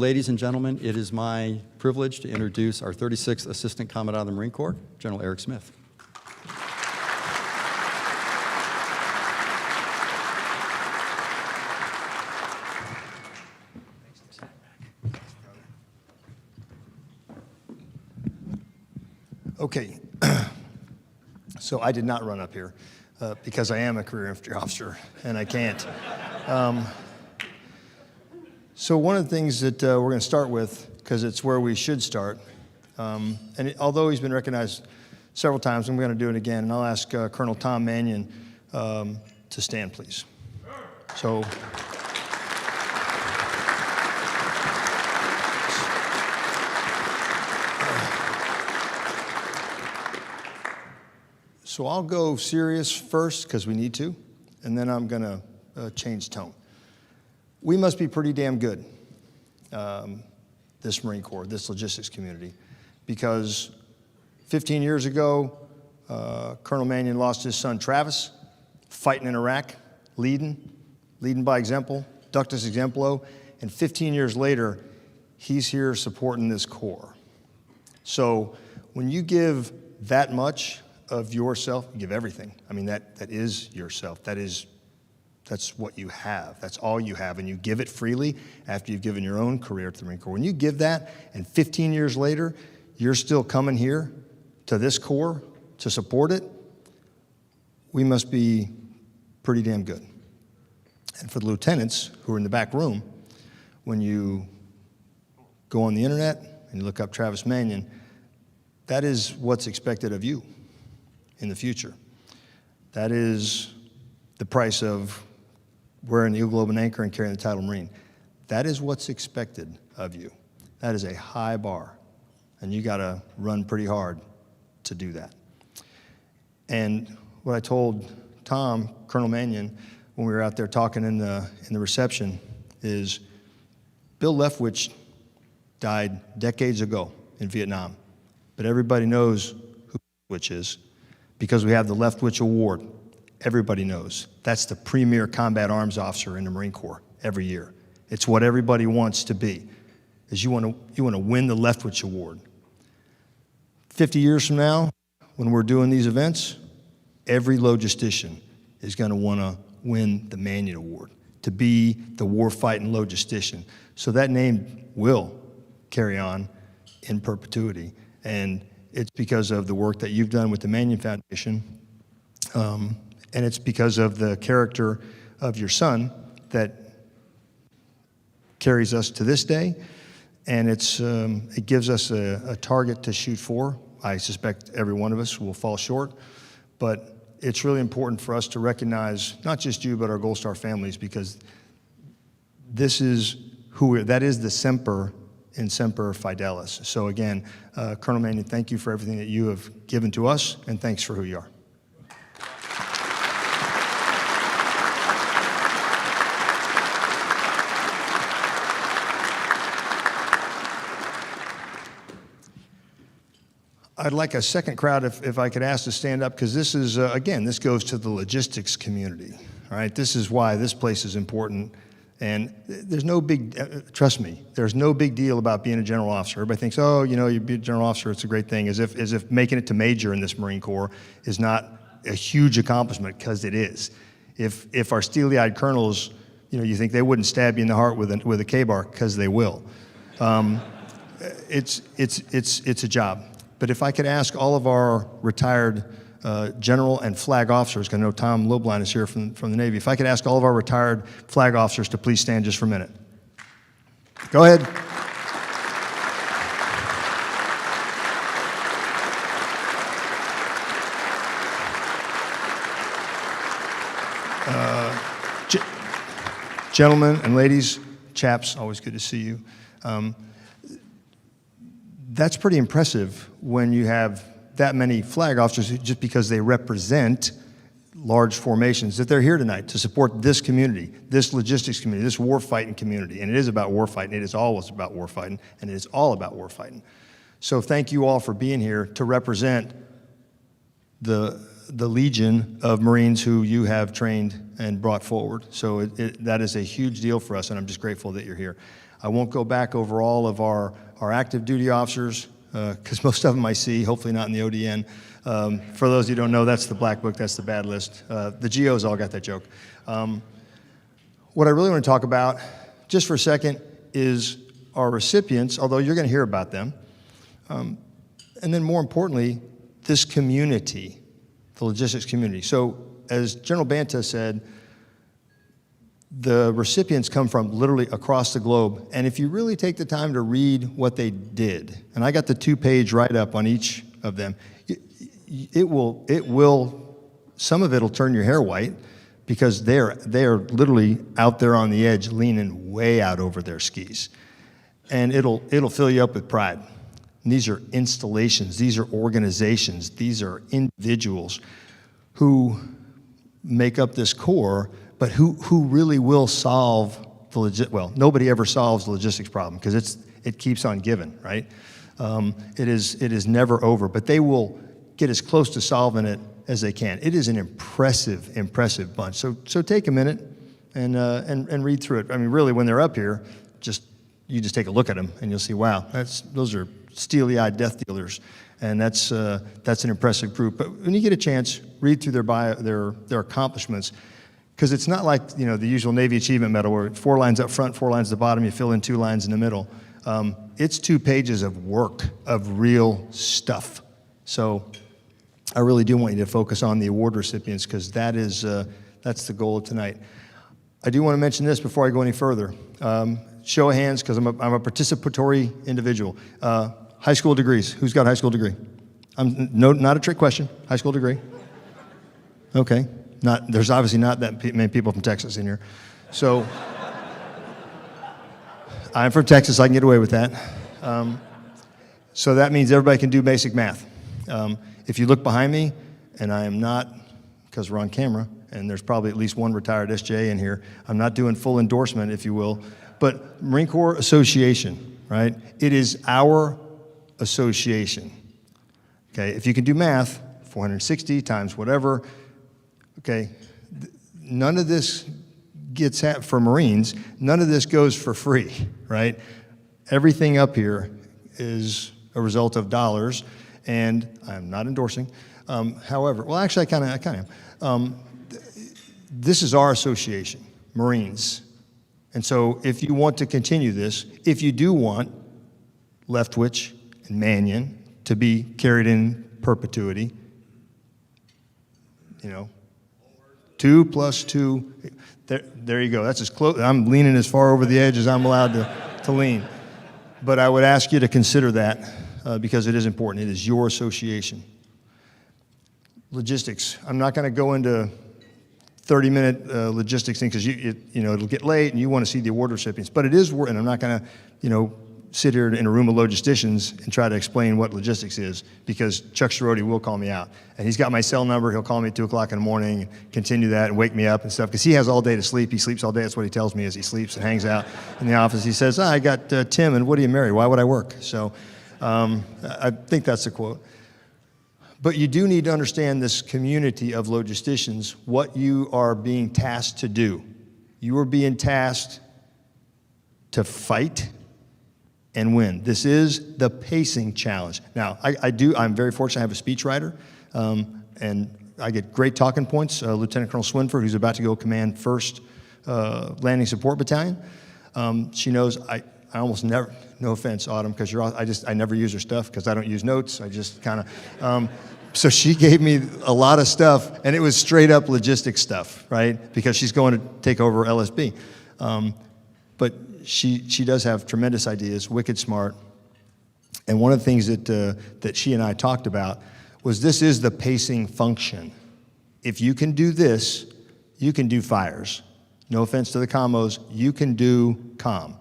ladies and gentlemen, it is my privilege to introduce our 36th Assistant Commandant of the Marine Corps, General Eric Smith. Okay, so I did not run up here because I am a career infantry officer and I can't. So one of the things that we're going to start with, because it's where we should start, although he's been recognized several times, I'm going to do it again, and I'll ask Colonel Tom Mannion to stand, please. So I'll go serious first, because we need to, and then I'm going to change tone. We must be pretty damn good, this Marine Corps, this logistics community, because 15 years ago, Colonel Mannion lost his son Travis, fighting in Iraq, leading by example, ductus exemplo, and 15 years later, he's here supporting this Corps. So when you give that much of yourself, you give everything. I mean, that is yourself. That's what you have. That's all you have, and you give it freely after you've given your own career to the Marine Corps. When you give that, and 15 years later, you're still coming here to this Corps to support it, we must be pretty damn good. And for the lieutenants who are in the back room, when you go on the internet and you look up Travis Mannion, that is what's expected of you in the future. That is the price of wearing the Eagle Globe and Anchor and carrying the title Marine. That is what's expected of you. That is a high bar, and you gotta run pretty hard to do that. And what I told Tom, Colonel Mannion, when we were out there talking in the reception is Bill Leftwich died decades ago in Vietnam, but everybody knows who Leftwich is because we have the Leftwich Award. Everybody knows. That's the premier combat arms officer in the Marine Corps every year. It's what everybody wants to be, is you want to win the Leftwich Award. 50 years from now, when we're doing these events, every logistician is going to want to win the Mannion Award, to be the war-fighting logistician. So that name will carry on in perpetuity, and it's because of the work that you've done with the Mannion Foundation, and it's because of the character of your son that carries us to this day, and it gives us a target to shoot for. I suspect every one of us will fall short, but it's really important for us to recognize not just you, but our Gold Star families, because this is that is the Semper in Semper Fidelis. So again, Colonel Mannion, thank you for everything that you have given to us, and thanks for who you are. I'd like a second crowd, if I could ask to stand up, because this is, again, this goes to the logistics community, all right? This is why this place is important, and there's no big, trust me, there's no big deal about being a general officer. Everybody thinks, oh, you know, you be a general officer, it's a great thing, as if making it to major in this Marine Corps is not a huge accomplishment, because it is. If our steely-eyed colonels, you know, you think they wouldn't stab you in the heart with a K-bar, because they will. It's a job. But if I could ask all of our retired general and flag officers, because I know Tom Lobline is here from the Navy, if I could ask all of our retired flag officers to please stand just for a minute. Go ahead. Gentlemen and ladies, chaps, always good to see you. That's pretty impressive when you have that many flag officers just because they represent large formations, that they're here tonight to support this community, this logistics community, this war-fighting community. And it is about war-fighting. It is always about war-fighting, and it is all about war-fighting. So thank you all for being here to represent the legion of Marines who you have trained and brought forward. So that is a huge deal for us, and I'm just grateful that you're here. I won't go back over all of our active duty officers, because most of them I see, hopefully not in the ODN. For those who don't know, that's the black book, that's the bad list. The GOs all got that joke. What I really want to talk about, just for a second, is our recipients, although you're going to hear about them. And then more importantly, this community, the logistics community. So as General Banta said, the recipients come from literally across the globe. And if you really take the time to read what they did, and I got the 2-page write-up on each of them, it will, some of it will turn your hair white, because they are literally out there on the edge, leaning way out over their skis. And it'll fill you up with pride. And these are installations, these are organizations, these are individuals who make up this core, but who really will solve well, nobody ever solves the logistics problem, because it keeps on giving, right? It is never over, but they will get as close to solving it as they can. It is an impressive bunch. So take a minute and read through it. I mean, really, when they're up here, you just take a look at them and you'll see, wow, those are steely-eyed death dealers, and that's an impressive group. But when you get a chance, read through their accomplishments, because it's not like, you know, the usual Navy Achievement Medal where 4 lines up front, 4 lines at the bottom, you fill in 2 lines in the middle. It's 2 pages of work, of real stuff. So I really do want you to focus on the award recipients, because that's the goal of tonight. I do want to mention this before I go any further. Show of hands, because I'm a participatory individual. High school degrees. Who's got a high school degree? Not a trick question. High school degree. Okay. There's obviously not that many people from Texas in here. So I'm from Texas. I can get away with that. So that means everybody can do basic math. If you look behind me, and I am not, because we're on camera, and there's probably at least one retired SJ in here, I'm not doing full endorsement, if you will, but Marine Corps Association, right? It is our association. Okay, if you can do math, 460 times whatever, okay, none of this gets, for Marines, none of this goes for free, right? Everything up here is a result of dollars, and I'm not endorsing. However, well, actually, I kind of am. This is our association, Marines. And so if you want to continue this, if you do want Leftwich and Mannion to be carried in perpetuity, you know, 2 + 2, there you go. That's as close. I'm leaning as far over the edge as I'm allowed to lean. But I would ask you to consider that, because it is important. It is your association. Logistics. I'm not going to go into 30-minute logistics thing, because you know, it'll get late and you want to see the award recipients. But it is, and I'm not going to, you know, sit here in a room of logisticians and try to explain what logistics is, because Chuck Scirotti will call me out. And he's got my cell number. He'll call me at 2 o'clock in the morning, and continue that, and wake me up and stuff, because he has all day to sleep. He sleeps all day. That's what he tells me as he sleeps and hangs out in the office. He says, I got Tim and Woody and Mary. Why would I work? So I think that's the quote. But you do need to understand this community of logisticians, what you are being tasked to do. You are being tasked to fight and win. This is the pacing challenge. Now, I'm very fortunate I have a speechwriter, and I get great talking points. Lieutenant Colonel Swinford, who's about to go command 1st Landing Support Battalion, she knows I almost never, no offense, Autumn, because I never use her stuff, because I don't use notes. I just kind of, so she gave me a lot of stuff, and it was straight up logistics stuff, right? Because she's going to take over LSB. But she does have tremendous ideas, wicked smart. And one of the things that she and I talked about was, this is the pacing function. If you can do this, you can do fires. No offense to the commos, you can do comm.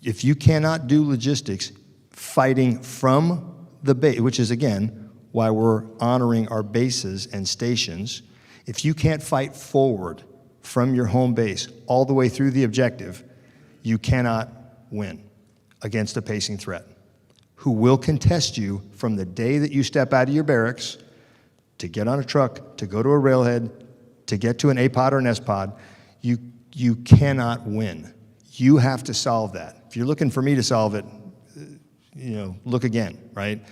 If you cannot do logistics, fighting from the base, which is, again, why we're honoring our bases and stations, if you can't fight forward from your home base all the way through the objective, you cannot win against a pacing threat, who will contest you from the day that you step out of your barracks to get on a truck, to go to a railhead, to get to an A-pod or an S-pod. You cannot win. You have to solve that. If you're looking for me to solve it, look again, right?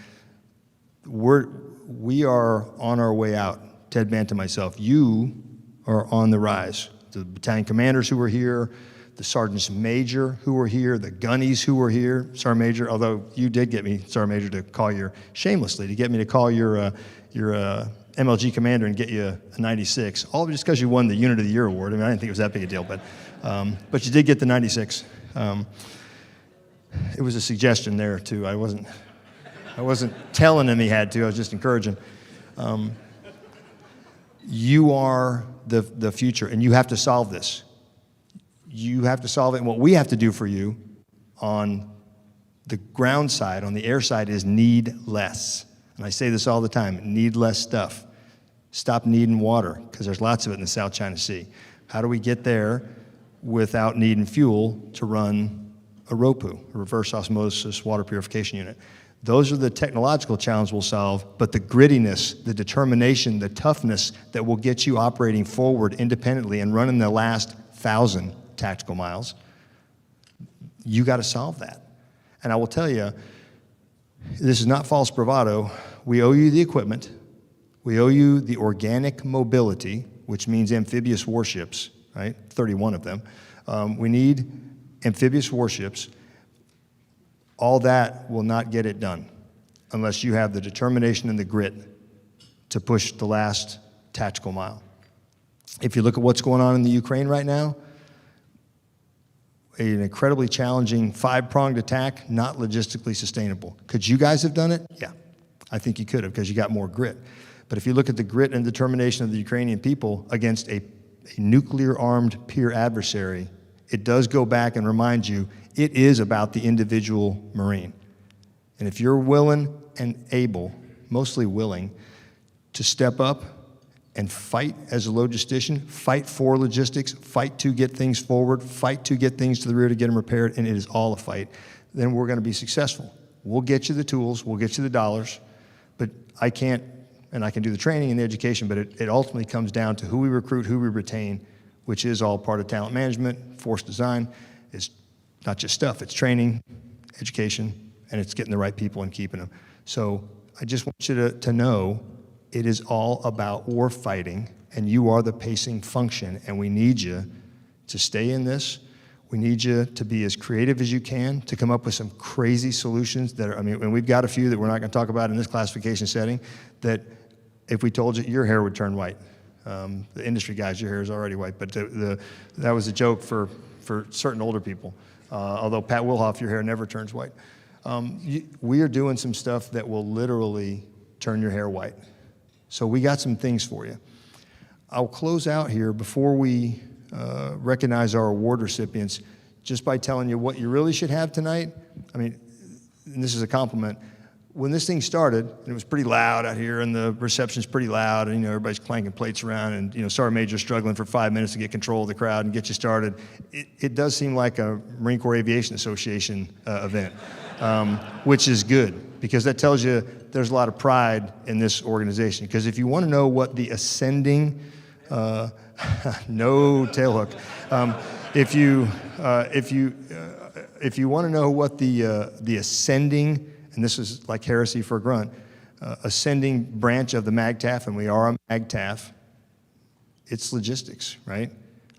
We are on our way out, Ted Bant and myself. You are on the rise. The battalion commanders who were here, the sergeants major who were here, the gunnies who were here, Sergeant Major, although you did get me, Sergeant Major, to call shamelessly, to get me to call your MLG commander and get you a 96, all just because you won the Unit of the Year award. I mean, I didn't think it was that big a deal, but you did get the 96. It was a suggestion there, too. I wasn't telling him he had to. I was just encouraging. You are the future, and you have to solve this. You have to solve it, and what we have to do for you on the ground side, on the air side, is need less. And I say this all the time, need less stuff. Stop needing water, because there's lots of it in the South China Sea. How do we get there without needing fuel to run a ROPU, a reverse osmosis water purification unit? Those are the technological challenges we'll solve, but the grittiness, the determination, the toughness that will get you operating forward independently and running the last 1,000 tactical miles, you got to solve that. And I will tell you, this is not false bravado. We owe you the equipment. We owe you the organic mobility, which means amphibious warships, right? 31 of them. We need amphibious warships. All that will not get it done unless you have the determination and the grit to push the last tactical mile. If you look at what's going on in the Ukraine right now, an incredibly challenging 5-pronged attack, not logistically sustainable. Could you guys have done it? Yeah, I think you could have, because you got more grit. But if you look at the grit and determination of the Ukrainian people against a nuclear-armed peer adversary, it does go back and remind you it is about the individual Marine. And if you're willing and able, mostly willing, to step up and fight as a logistician, fight for logistics, fight to get things forward, fight to get things to the rear to get them repaired, and it is all a fight, then we're going to be successful. We'll get you the tools, we'll get you the dollars, but I can't, and I can do the training and the education, but it ultimately comes down to who we recruit, who we retain, which is all part of talent management, force design. It's not just stuff, it's training, education, and it's getting the right people and keeping them. So I just want you to know it is all about war fighting, and you are the pacing function, and we need you to stay in this. We need you to be as creative as you can, to come up with some crazy solutions that are, and we've got a few that we're not going to talk about in this classification setting, that if we told you, your hair would turn white. The industry guys, your hair is already white, but that was a joke for certain older people. Although Pat Wilhoff, your hair never turns white. We are doing some stuff that will literally turn your hair white. So we got some things for you. I'll close out here before we recognize our award recipients just by telling you what you really should have tonight. And this is a compliment. When this thing started, and it was pretty loud out here, and the reception's pretty loud, and everybody's clanking plates around, and Sergeant Major's struggling for 5 minutes to get control of the crowd and get you started. It does seem like a Marine Corps Aviation Association event, which is good, because that tells you there's a lot of pride in this organization. Because if you want to know what the ascending, no tailhook, if you want to know what the ascending, and this is like heresy for a grunt, ascending branch of the MAGTF, and we are a MAGTF, it's logistics, right?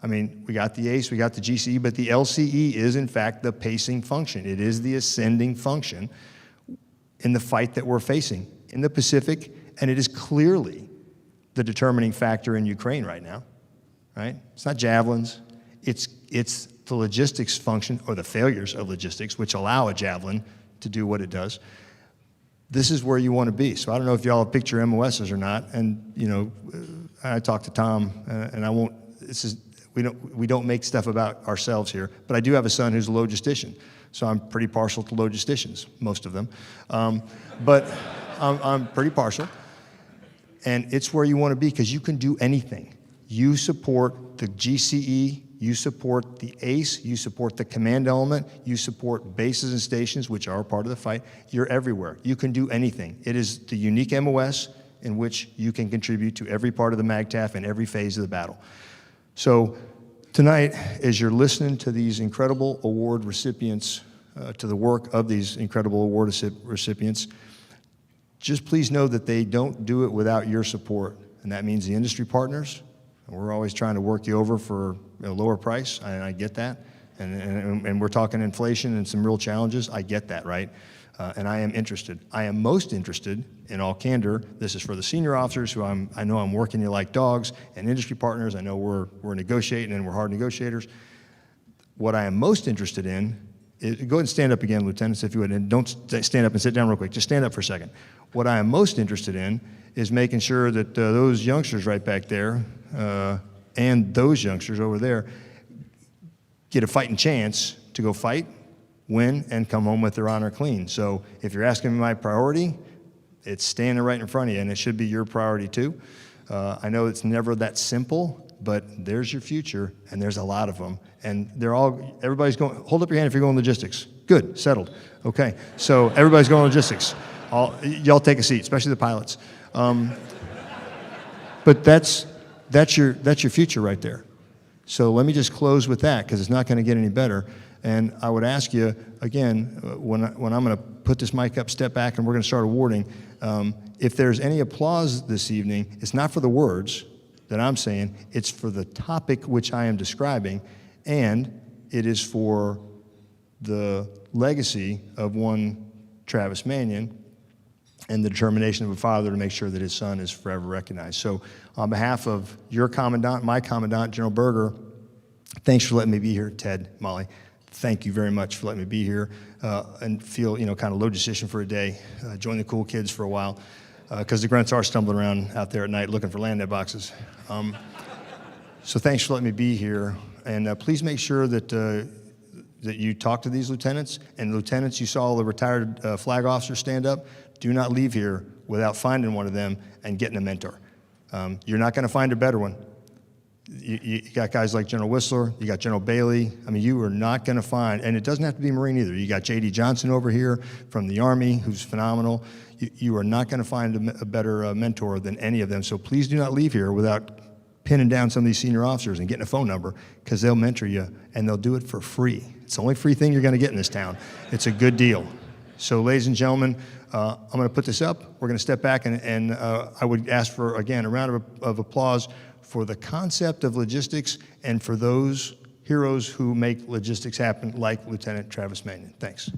We got the ACE, we got the GCE, but the LCE is in fact the pacing function. It is the ascending function in the fight that we're facing in the Pacific, and it is clearly the determining factor in Ukraine right now, right? It's not javelins, it's the logistics function, or the failures of logistics, which allow a javelin to do what it does. This is where you want to be. So I don't know if y'all have picked your MOSs or not, and I talked to Tom, and I won't, we don't make stuff about ourselves here, but I do have a son who's a logistician, so I'm pretty partial to logisticians, most of them. But I'm pretty partial, and it's where you want to be, because you can do anything. You support the GCE, you support the ACE, you support the command element, you support bases and stations, which are part of the fight. You're everywhere. You can do anything. It is the unique MOS in which you can contribute to every part of the MAGTF and every phase of the battle. So tonight, as you're listening to these incredible award recipients, to the work of these incredible award recipients, just please know that they don't do it without your support. And that means the industry partners. We're always trying to work you over for a lower price, and I get that. And we're talking inflation and some real challenges. I get that, right? And I am interested. I am most interested, in all candor, this is for the senior officers who I know I'm working you like dogs, and industry partners. I know we're negotiating and we're hard negotiators. What I am most interested in is, go ahead and stand up again, lieutenants, if you would, and don't stand up and sit down real quick. Just stand up for a second. What I am most interested in is making sure that those youngsters right back there and those youngsters over there get a fighting chance to go fight, win, and come home with their honor clean. So if you're asking me my priority, it's standing right in front of you, and it should be your priority too. I know it's never that simple, but there's your future, and there's a lot of them. And everybody's going, hold up your hand if you're going logistics. Good, settled. Okay, so everybody's going logistics. Y'all take a seat, especially the pilots. But that's your future right there. So let me just close with that, because it's not going to get any better. And I would ask you, again, when I'm going to put this mic up, step back, and we're going to start awarding, if there's any applause this evening, it's not for the words that I'm saying, it's for the topic which I am describing, and it is for the legacy of one Travis Mannion and the determination of a father to make sure that his son is forever recognized. So on behalf of your commandant, my commandant, General Berger, thanks for letting me be here. Ted, Molly, thank you very much for letting me be here and feel, kind of logistician for a day, join the cool kids for a while, because the grunts are stumbling around out there at night looking for land net boxes. So thanks for letting me be here, and please make sure that you talk to these lieutenants, and lieutenants, you saw the retired flag officers stand up. Do not leave here without finding one of them and getting a mentor. You're not going to find a better one. You got guys like General Whistler, you got General Bailey. I mean, you are not going to find, and it doesn't have to be Marine either. You got J.D. Johnson over here from the Army, who's phenomenal. You are not going to find a better mentor than any of them. So please do not leave here without pinning down some of these senior officers and getting a phone number, because they'll mentor you, and they'll do it for free. It's the only free thing you're going to get in this town. It's a good deal. So ladies and gentlemen, I'm going to put this up. We're going to step back, and I would ask for, again, a round of applause for the concept of logistics and for those heroes who make logistics happen, like Lieutenant Travis Mannion. Thanks.